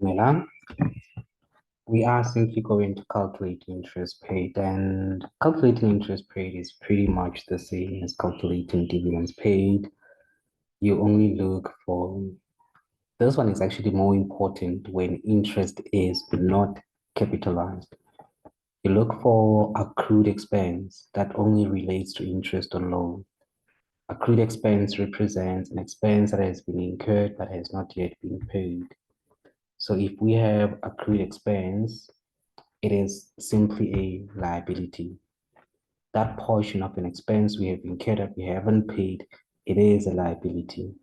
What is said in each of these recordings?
Milan, we are simply going to calculate interest paid, and calculating interest paid is pretty much the same as calculating dividends paid. You only look for this one is actually more important when interest is not capitalized. You look for accrued expense that only relates to interest on loan. Accrued expense represents an expense that has been incurred but has not yet been paid. So if we have accrued expense, it is simply a liability. That portion of an expense we have incurred that we haven't paid, it is a liability.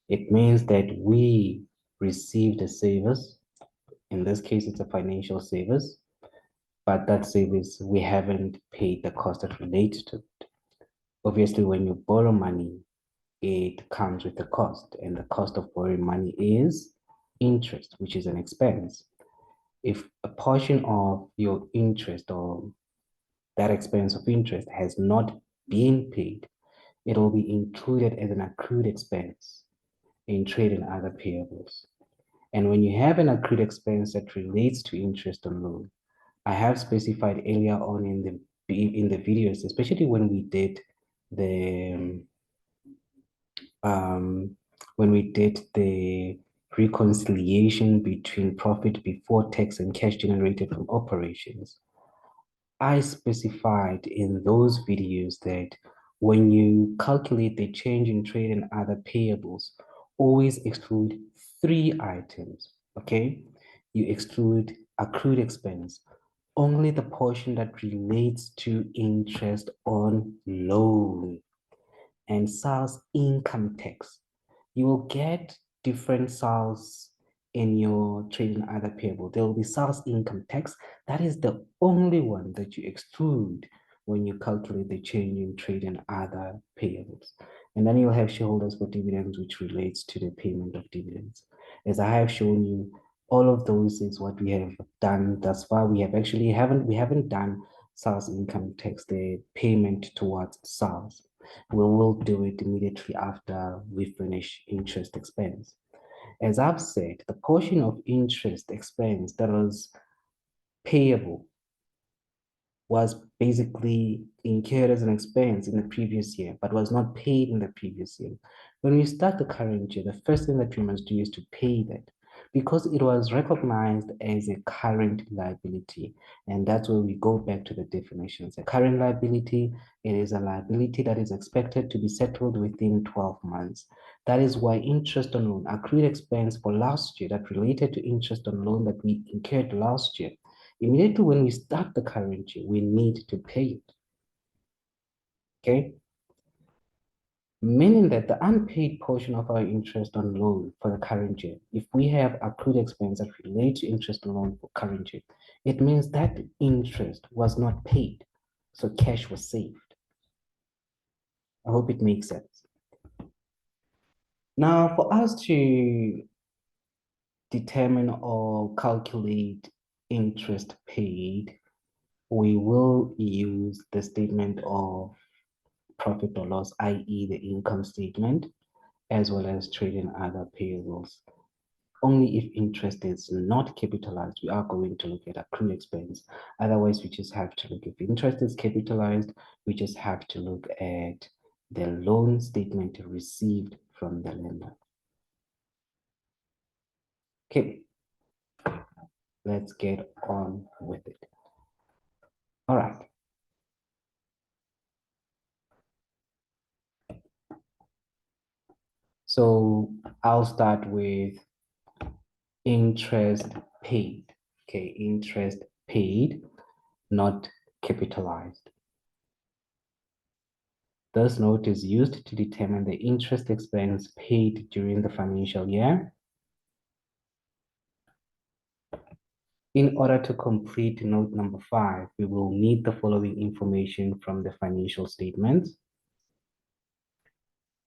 It means that we received a service. In this case, it's a financial service, but that service we haven't paid the cost that relates to it. Obviously, when you borrow money, it comes with a cost, and the cost of borrowing money is interest, which is an expense. If a portion of your interest or that expense of interest has not been paid, it will be included as an accrued expense in trade and other payables. And when you have an accrued expense that relates to interest on loan, I have specified earlier on in the videos, especially when we did the um, when we did the reconciliation between profit before tax and cash generated from operations. I specified in those videos that when you calculate the change in trade and other payables, always exclude three items, okay? You exclude accrued expense, only the portion that relates to interest on loan, and sales income tax. You will get different sales in your trade and other payable. There will be sales income tax. That is the only one that you exclude when you calculate the change in trade and other payables. And then you'll have shareholders for dividends, which relates to the payment of dividends. As I have shown you, all of those is what we have done thus far. We haven't done sales income tax, the payment towards sales. We will do it immediately after we finish interest expense. As I've said, the portion of interest expense that was payable was basically incurred as an expense in the previous year, but was not paid in the previous year. When we start the current year, the first thing that we must do is to pay that because it was recognized as a current liability. And that's where we go back to the definitions. A current liability, it is a liability that is expected to be settled within 12 months. That is why interest on loan, accrued expense for last year that related to interest on loan that we incurred last year, immediately when we start the current year, we need to pay it. Okay? Meaning that the unpaid portion of our interest on loan for the current year, if we have accrued expense that relates to interest on loan for current year, it means that interest was not paid. So cash was saved. I hope it makes sense. Now, for us to determine or calculate interest paid, we will use the statement of profit or loss, i.e. the income statement, as well as trade and other payables. Only if interest is not capitalized, we are going to look at accrued expense. Otherwise, we just have to look, if interest is capitalized, we just have to look at the loan statement received from the lender. Okay, let's get on with it. All right. So I'll start with interest paid. Okay, interest paid, not capitalized. This note is used to determine the interest expense paid during the financial year. In order to complete note number 5, we will need the following information from the financial statements.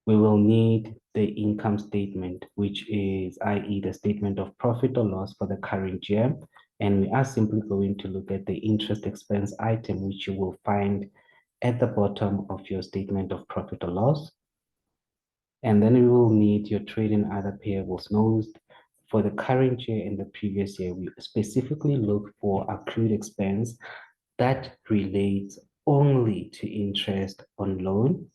We will need the income statement, which is, i.e., the statement of profit or loss for the current year. And we are simply going to look at the interest expense item, which you will find at the bottom of your statement of profit or loss. And then we will need your trade and other payables notes. For the current year and the previous year, we specifically look for accrued expense that relates only to interest on loan.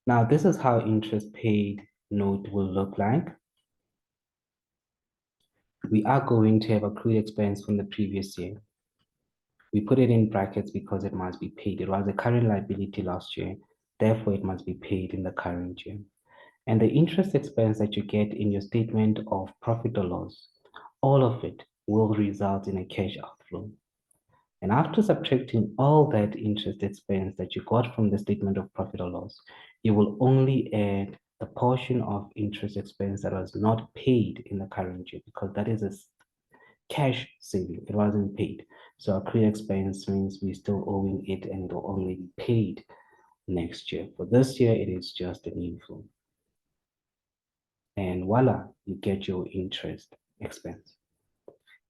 Now, this is how interest paid note will look like. We are going to have accrued expense from the previous year. We put it in brackets because it must be paid. It was a current liability last year, therefore it must be paid in the current year. And the interest expense that you get in your statement of profit or loss, all of it will result in a cash outflow. And after subtracting all that interest expense that you got from the statement of profit or loss, you will only add the portion of interest expense that was not paid in the current year, because that is a cash saving. It wasn't paid. So accrued expense means we're still owing it and it will only be paid next year. For this year, it is just an inflow. And voila, you get your interest expense.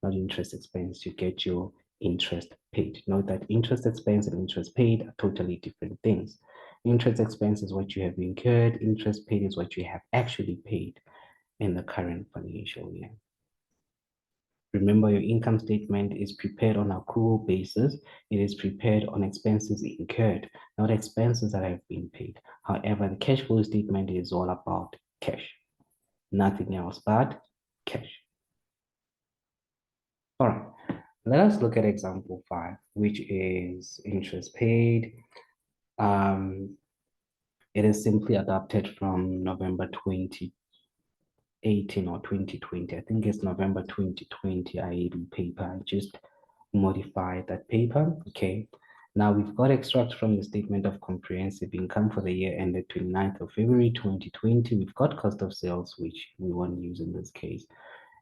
Not interest expense, you get your interest paid. Note that interest expense and interest paid are totally different things. Interest expense is what you have incurred, interest paid is what you have actually paid in the current financial year. Remember, your income statement is prepared on accrual basis. It is prepared on expenses incurred, not expenses that have been paid. However, the cash flow statement is all about cash, nothing else but cash. All right, let us look at example 5, which is interest paid. It is simply adapted from November 2018 or 2020. I think it's November 2020 IAB paper. I just modified that paper. Okay. Now we've got extracts from the statement of comprehensive income for the year ended 29th of February 2020. We've got cost of sales, which we won't use in this case.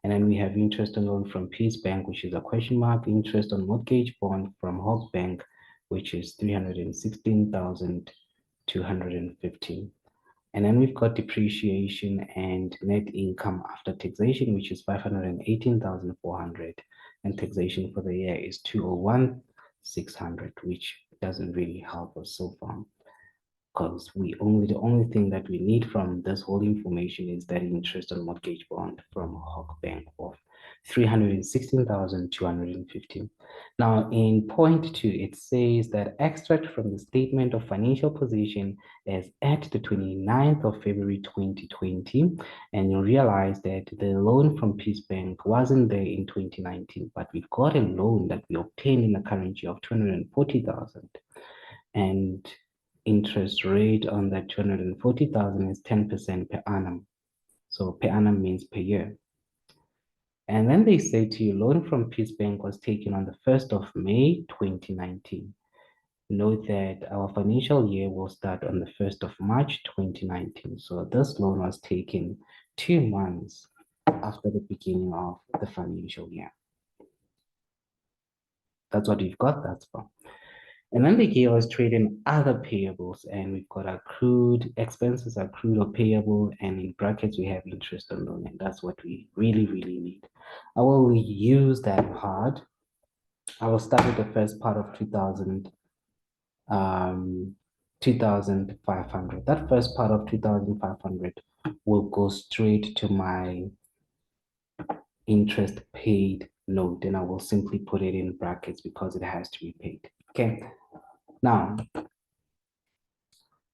And then we have interest on loan from Peace Bank, which is a question mark, interest on mortgage bond from Hawk Bank, which is 316,215. And then we've got depreciation and net income after taxation, which is 518,400. And taxation for the year is 201,600, which doesn't really help us so far, because the only thing that we need from this whole information is that interest on mortgage bond from Hawk Bank of 316,215. Now, in point 2, it says that extract from the statement of financial position as at the 29th of February 2020, and you realize that the loan from Peace Bank wasn't there in 2019, but we've got a loan that we obtained in the current year of 240,000, and interest rate on that 240,000 is 10% per annum. So per annum means per year. And then they say to you, loan from Peace Bank was taken on the 1st of May 2019. Note that our financial year will start on the 1st of March 2019. So this loan was taken 2 months after the beginning of the financial year. That's what we've got, that's fine. And then they gave us trade and other payables, and we've got accrued expenses, accrued or payable, and in brackets we have interest on loan, and that's what we really, really need. I will use that part. I will start with the first part of 2,500. That first part of 2,500 will go straight to my interest paid note, and I will simply put it in brackets because it has to be paid. Okay. Now,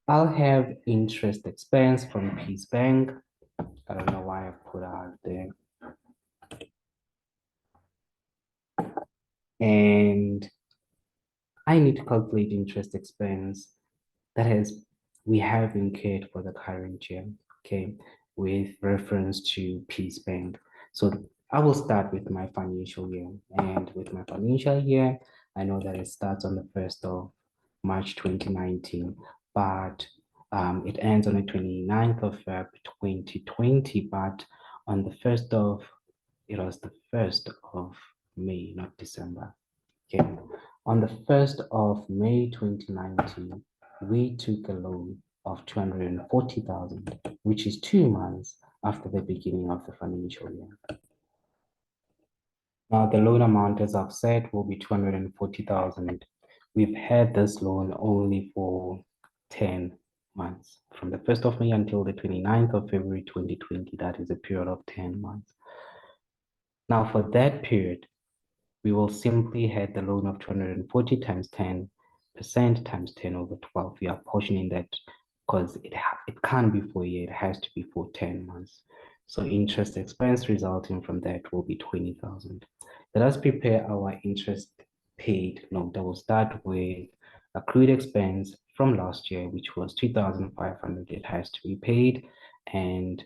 I'll have interest expense from Peace Bank. I don't know why I put out there. And I need to calculate interest expense that we have incurred for the current year, okay, with reference to Peace Bank. So I will start with my financial year. And with my financial year, I know that it starts on the 1st of March 2019, but it ends on the 29th of Feb 2020, but on the 1st of, it was the 1st of May, not December. Okay. On the 1st of May 2019, we took a loan of 240,000, which is 2 months after the beginning of the financial year. Now, the loan amount, as I've said, will be 240,000. We've had this loan only for 10 months. From the 1st of May until the 29th of February 2020, that is a period of 10 months. Now, for that period, we will simply have the loan of 240 times 10% times 10 over 12. We are portioning that because it can't be for a year, it has to be for 10 months. So interest expense resulting from that will be 20,000. Let us prepare our interest paid note. That will start with accrued expense from last year, which was 2,500. It has to be paid, and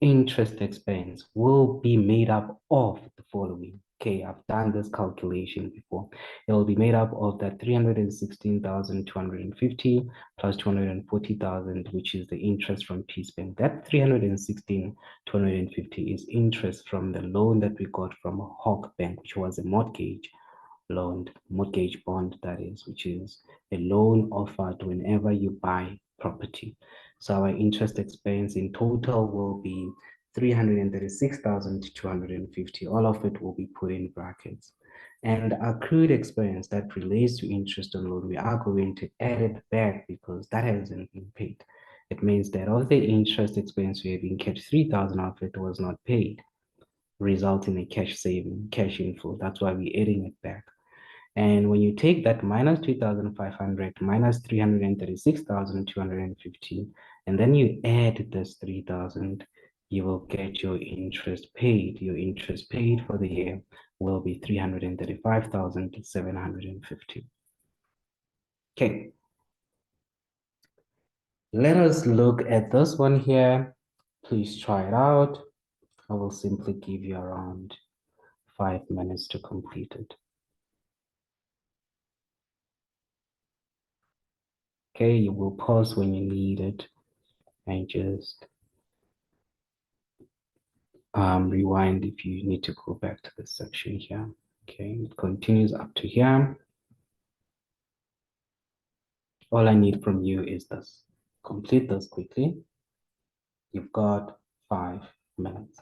interest expense will be made up of the following. Okay, I've done this calculation before. It will be made up of that 316,250 plus 240,000, which is the interest from Peace Bank. That 316,250 is interest from the loan that we got from Hawk Bank, which was a mortgage bond, that is, which is a loan offered whenever you buy property. So our interest expense in total will be 336,250. All of it will be put in brackets. And accrued expense that relates to interest on loan, we are going to add it back because that hasn't been paid. It means that of the interest expense we have incurred, 3,000 of it was not paid, resulting in a cash saving, cash inflow. That's why we're adding it back. And when you take that minus 2,500 minus 336,250, and then you add this 3,000, you will get your interest paid. Your interest paid for the year will be 335,750. Okay. Let us look at this one here. Please try it out. I will simply give you around 5 minutes to complete it. Okay, you will pause when you need it and just rewind if you need to go back to this section here. Okay, it continues up to here. All I need from you is this. Complete this quickly. You've got 5 minutes.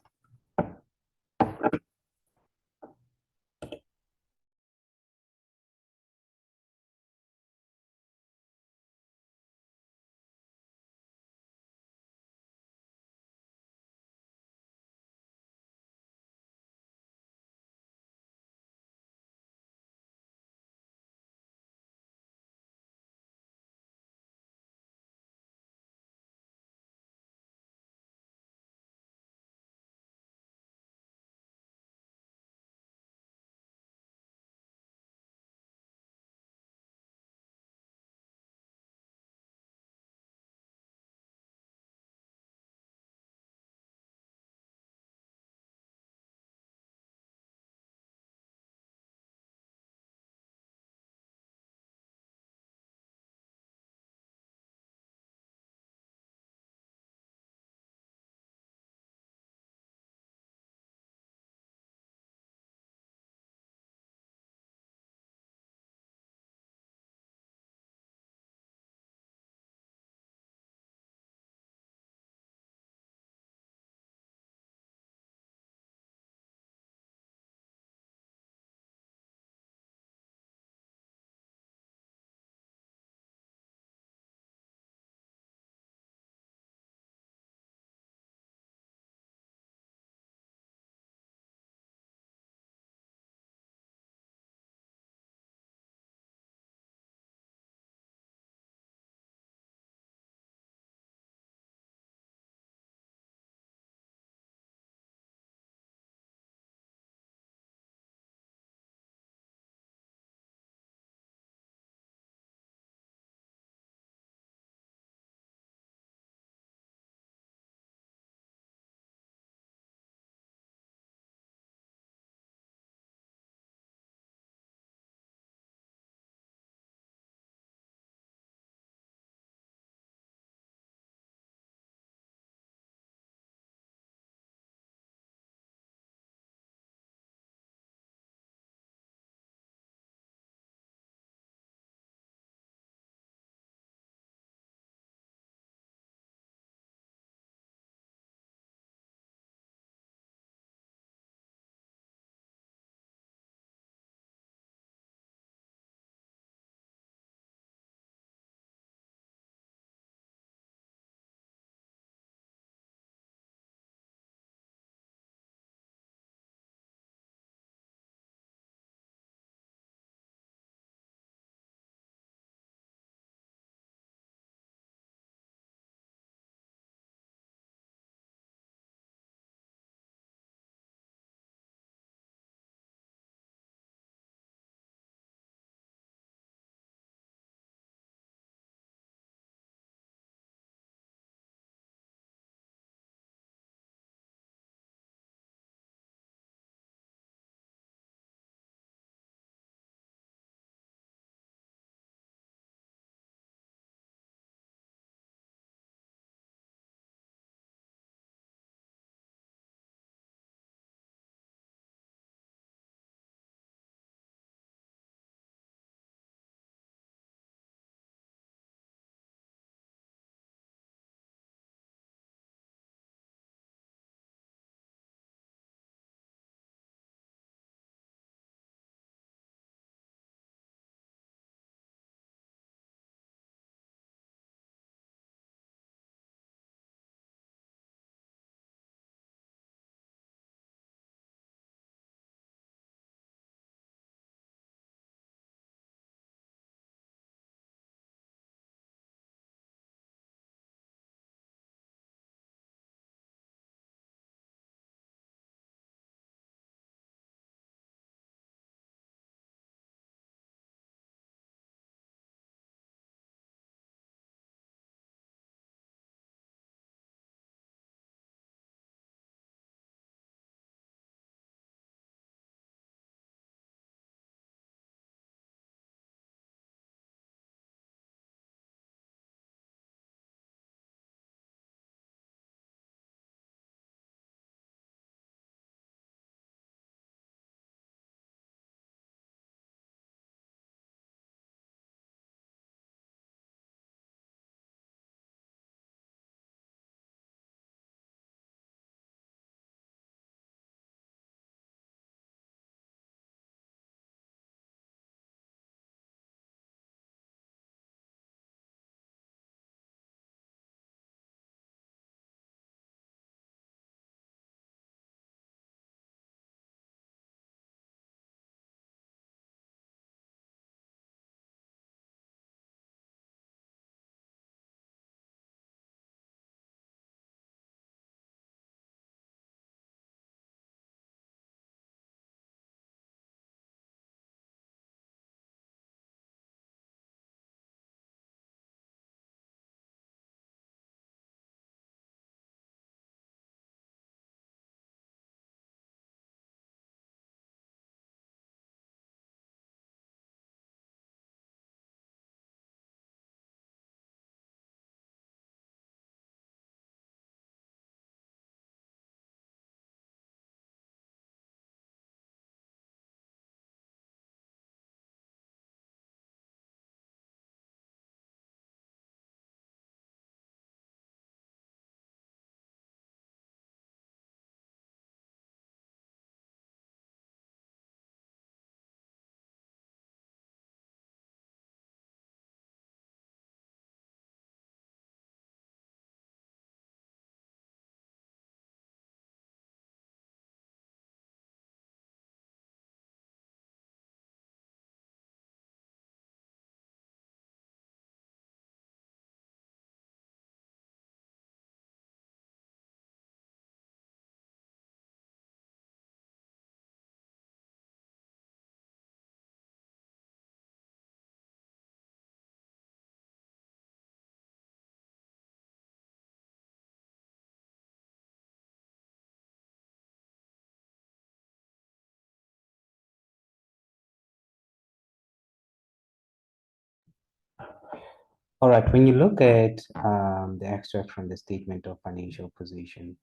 All right, when you look at the extract from the statement of financial position,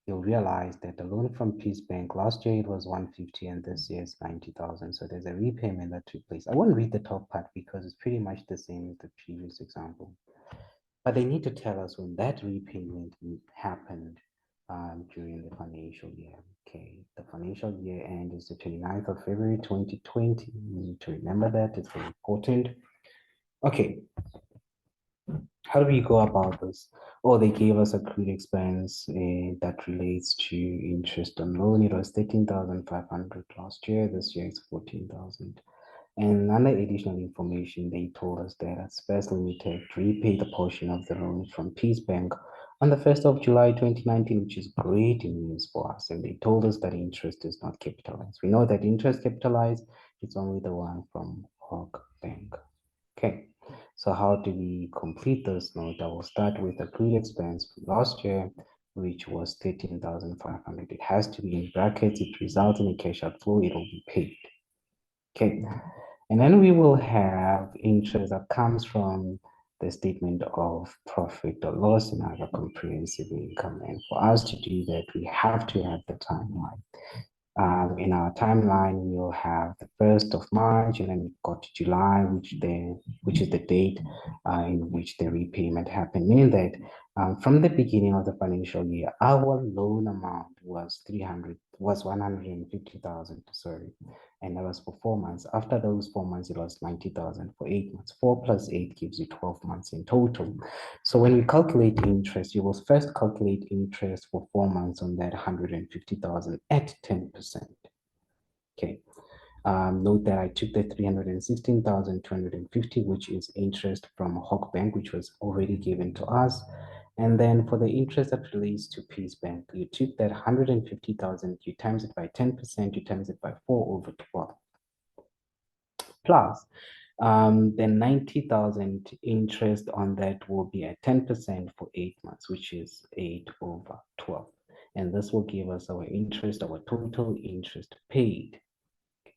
you'll realize that the loan from Peace Bank last year it was 150 and this year is 90,000. So there's a repayment that took place. I won't read the top part because it's pretty much the same as the previous example. But they need to tell us when that repayment happened during the financial year. Okay, the financial year end is the 29th of February 2020. You need to remember that, it's very important. Okay, how do we go about this? Oh, they gave us accrued expense that relates to interest on loan. It was 13,500 last year. This year it's 14,000. And under additional information, they told us that at Spurs Limited repaid a portion of the loan from Peace Bank on the 1st of July 2019, which is great news for us. And they told us that interest is not capitalized. We know that interest capitalized, it's only the one from Hawk Bank. Okay, so how do we complete this note? I will start with accrued expense from last year, which was 13,500. It has to be in brackets. It results in a cash outflow. It will be paid. Okay, and then we will have interest that comes from the statement of profit or loss and other comprehensive income. And for us to do that, we have to have the timeline. In our timeline, we'll have the 1st of March, and then we've got July, which is the date in which the repayment happened, meaning that from the beginning of the financial year, our loan amount was 150,000, sorry, and that was for 4 months. After those 4 months, it was 90,000 for 8 months. 4 plus 8 gives you 12 months in total. So when we calculate interest, you will first calculate interest for 4 months on that 150,000 at 10%. Okay. Note that I took the 316,250, which is interest from Hawk Bank, which was already given to us. And then for the interest that relates to Peace Bank, you took that 150,000, you times it by 10%, you times it by 4 over 12. Plus, then 90,000 interest on that will be at 10% for 8 months, which is 8 over 12. And this will give us our interest, our total interest paid.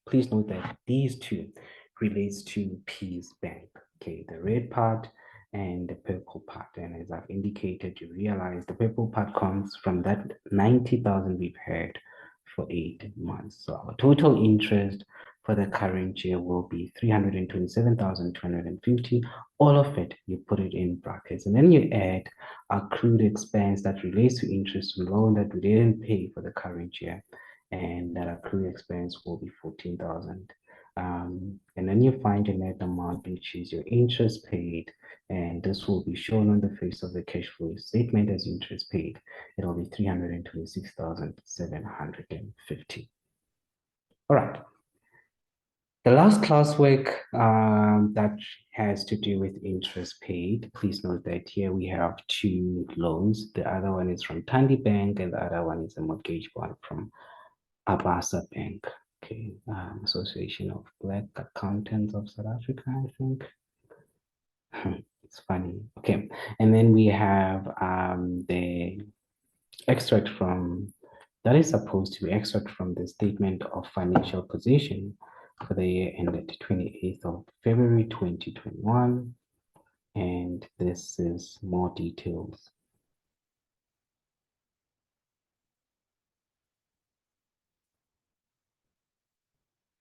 Please note that these two relates to Peace Bank. Okay, the red part and the purple part. And as I've indicated, you realize the purple part comes from that 90,000 we've had for 8 months. So our total interest for the current year will be 327,250. All of it, you put it in brackets, and then you add accrued expense that relates to interest on loan that we didn't pay for the current year, and that accrued expense will be 14,000. And then you find your net amount, which is your interest paid, and this will be shown on the face of the cash flow statement as interest paid. It will be 326,750. All right. The last classwork that has to do with interest paid, please note that here we have two loans. The other one is from Tandy Bank, and the other one is a mortgage bond from Abasa Bank. Okay, Association of Black Accountants of South Africa, I think. It's funny. Okay, and then we have the extract from that is supposed to be extract from the statement of financial position for the year ended 28th of February 2021, and this is more details.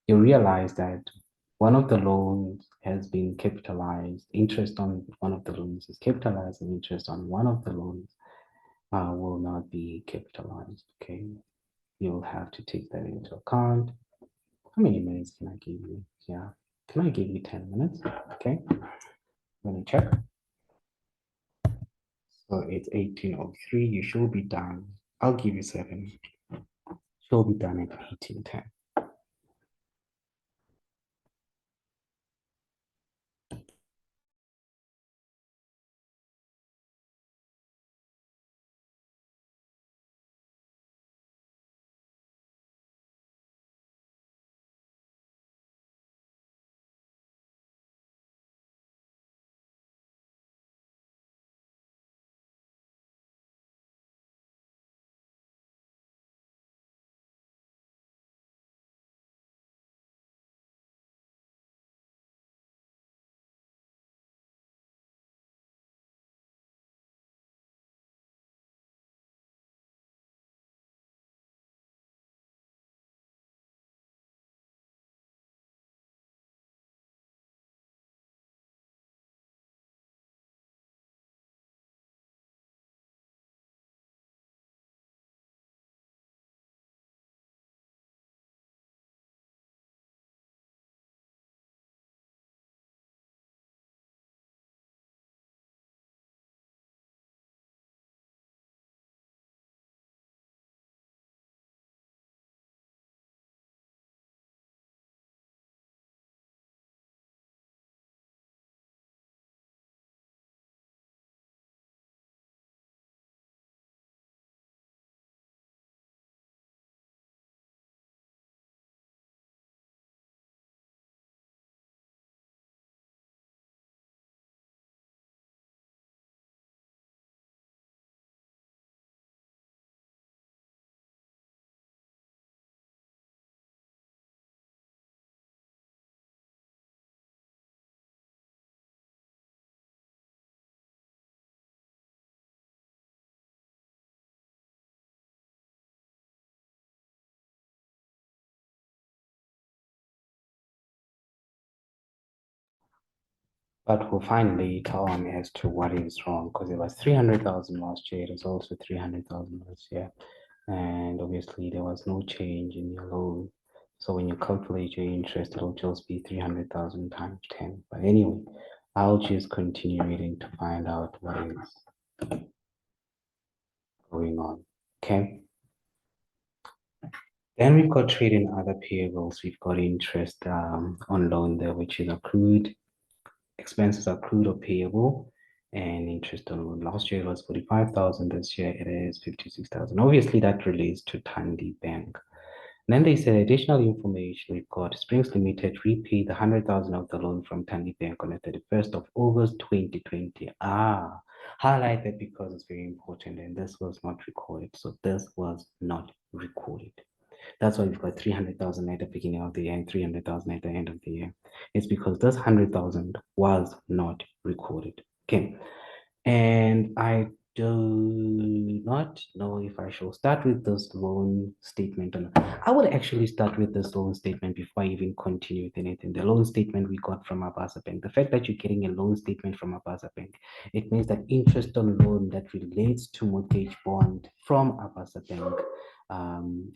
You realize that one of the loans has been capitalized, interest on one of the loans is capitalized, and interest on one of the loans will not be capitalized. Okay, you'll have to take that into account. How many minutes can I give you? Yeah, can I give you 10 minutes? Okay, let me check. So it's 18:03. You should be done. I'll give you 7. She'll be done at 18:10. But we'll find later on as to what is wrong because it was 300,000 last year. It is also 300,000 this year. And obviously there was no change in your loan. So when you calculate your interest, it'll just be 300,000 times 10. But anyway, I'll just continue reading to find out what is going on. Okay. Then we've got trade and other payables. We've got interest on loan there, which is accrued. Expenses accrued or payable, and interest on loan. Last year it was 45,000. This year it is 56,000. Obviously, that relates to Tandy Bank. And then they said additional information. We've got Springs Limited repaid the 100,000 of the loan from Tandy Bank on the 31st of August 2020. Highlight that because it's very important, and this was not recorded. So this was not recorded. That's why we've got 300,000 at the beginning of the year and 300,000 at the end of the year. It's because this 100,000 was not recorded. Okay. And I do not know if I shall start with this loan statement or not. I would actually start with this loan statement before I even continue with anything. The loan statement we got from Abasa Bank. The fact that you're getting a loan statement from Abasa Bank, it means that interest on loan that relates to mortgage bond from Abasa Bank,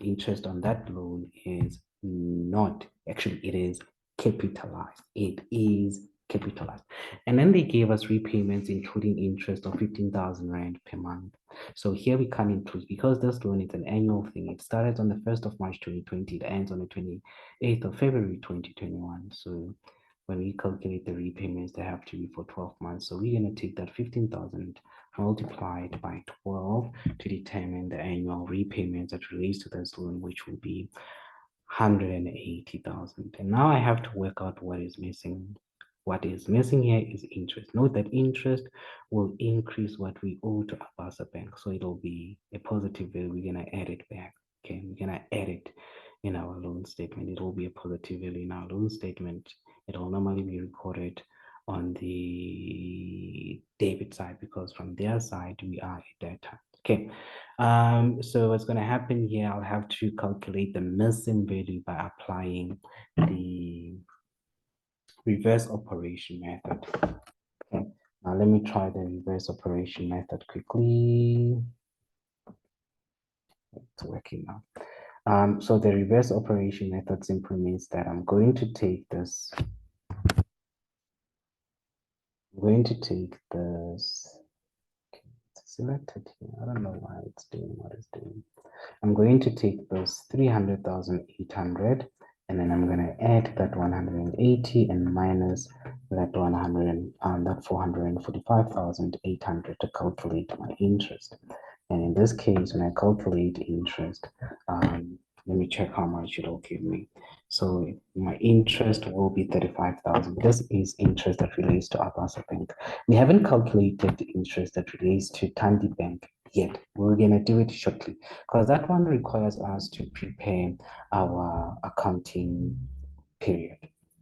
interest on that loan is not, actually it is capitalized. It is capitalized. And then they gave us repayments, including interest of 15,000 Rand per month. So here we come into, because this loan is an annual thing, it started on the 1st of March 2020, it ends on the 28th of February 2021. So when we calculate the repayments, they have to be for 12 months. So we're going to take that 15,000 multiplied by 12 to determine the annual repayments that relates to this loan, which will be 180,000. And now I have to work out what is missing. What is missing here is interest. Note that interest will increase what we owe to Abasa Bank. So it'll be a positive value. We're going to add it back. Okay, we're going to add it in our loan statement. It will be a positive value in our loan statement. It will normally be recorded on the debit side because from their side, we are a debtor. Okay, so what's going to happen here, I'll have to calculate the missing value by applying the reverse operation method. Okay, now let me try the reverse operation method quickly. It's working now. So the reverse operation method simply means that I'm going to take this, okay, it's selected here. I don't know why it's doing what it's doing. I'm going to take those 300,800 and then I'm going to add that 180 and minus that 445,800 to calculate my interest. And in this case, when I calculate interest, let me check how much it'll give me. So my interest will be 35,000. This is interest that relates to Abasa Bank. We haven't calculated the interest that relates to Tandy Bank yet. We're going to do it shortly because that one requires us to prepare our accounting period,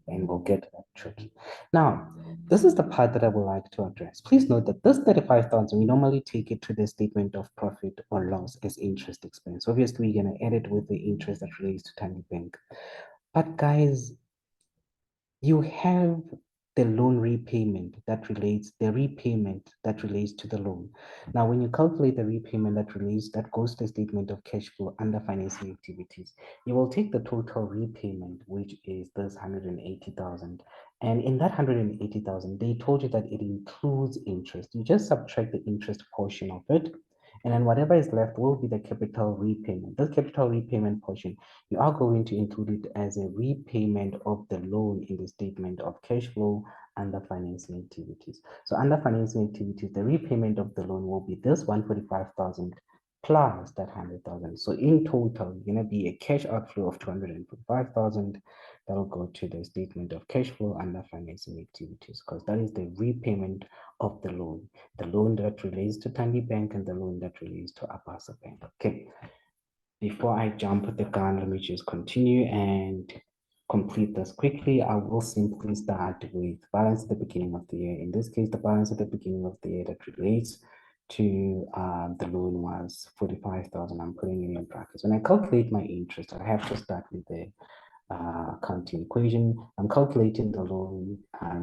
and we'll get to that shortly. Now, this is the part that I would like to address. Please note that this 35,000, we normally take it to the statement of profit or loss as interest expense. Obviously, we're going to add it with the interest that relates to Tandy Bank. But guys, you have the loan repayment that relates, the repayment that relates to the loan. Now, when you calculate the repayment that goes to the statement of cash flow under financing activities, you will take the total repayment, which is this 180,000. And in that 180,000, they told you that it includes interest. You just subtract the interest portion of it, and then whatever is left will be the capital repayment. This capital repayment portion, you are going to include it as a repayment of the loan in the statement of cash flow under financing activities. So under financing activities, the repayment of the loan will be this 145,000 plus that 100,000. So in total, it's going to be a cash outflow of 245,000. That'll go to the statement of cash flow under financing activities because that is the repayment of the loan that relates to Tandy Bank and the loan that relates to Abasa Bank. Okay. Before I jump the gun, let me just continue and complete this quickly. I will simply start with balance at the beginning of the year. In this case, the balance at the beginning of the year that relates to the loan was 45,000. I'm putting it in brackets. When I calculate my interest, I have to start with the accounting equation. I'm calculating the loan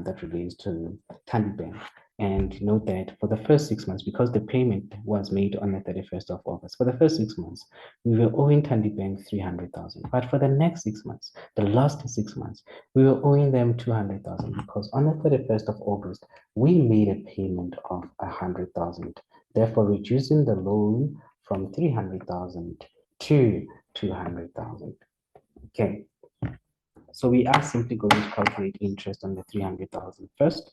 that relates to Tandy Bank. And note that for the first 6 months, because the payment was made on the 31st of August, for the first 6 months, we were owing Tandy Bank 300,000. But for the next 6 months, the last 6 months, we were owing them 200,000 because on the 31st of August, we made a payment of 100,000, therefore reducing the loan from 300,000 to 200,000. Okay, so we are simply going to calculate interest on the 300,000 first,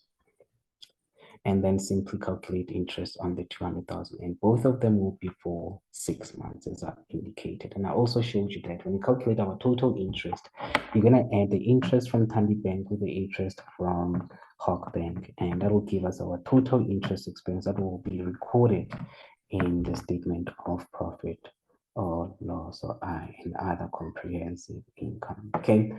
and then simply calculate interest on the 200,000. And both of them will be for 6 months, as I've indicated. And I also showed you that when you calculate our total interest, you're going to add the interest from Tandy Bank with the interest from Hawk Bank, and that will give us our total interest expense that will be recorded in the statement of profit or loss or I in other comprehensive income. Okay,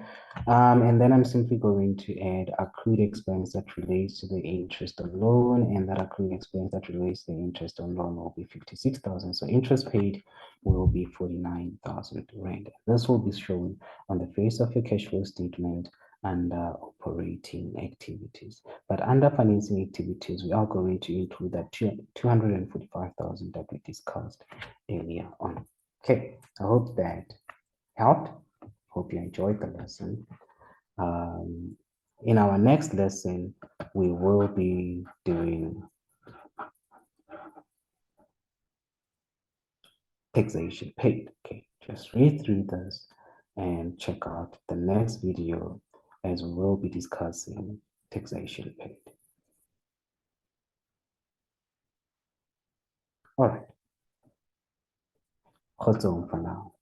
and then I'm simply going to add accrued expense that relates to the interest on loan, and that accrued expense that relates to the interest on loan will be 56,000. So interest paid will be 49,000 rand. This will be shown on the face of your cash flow statement under operating activities. But under financing activities, we are going to include that 245,000 that we discussed earlier on. Okay, I hope that helped. Hope you enjoyed the lesson. In our next lesson, we will be doing taxation paid. Okay, just read through this and check out the next video as we will be discussing taxation paid. All right, hold on for now.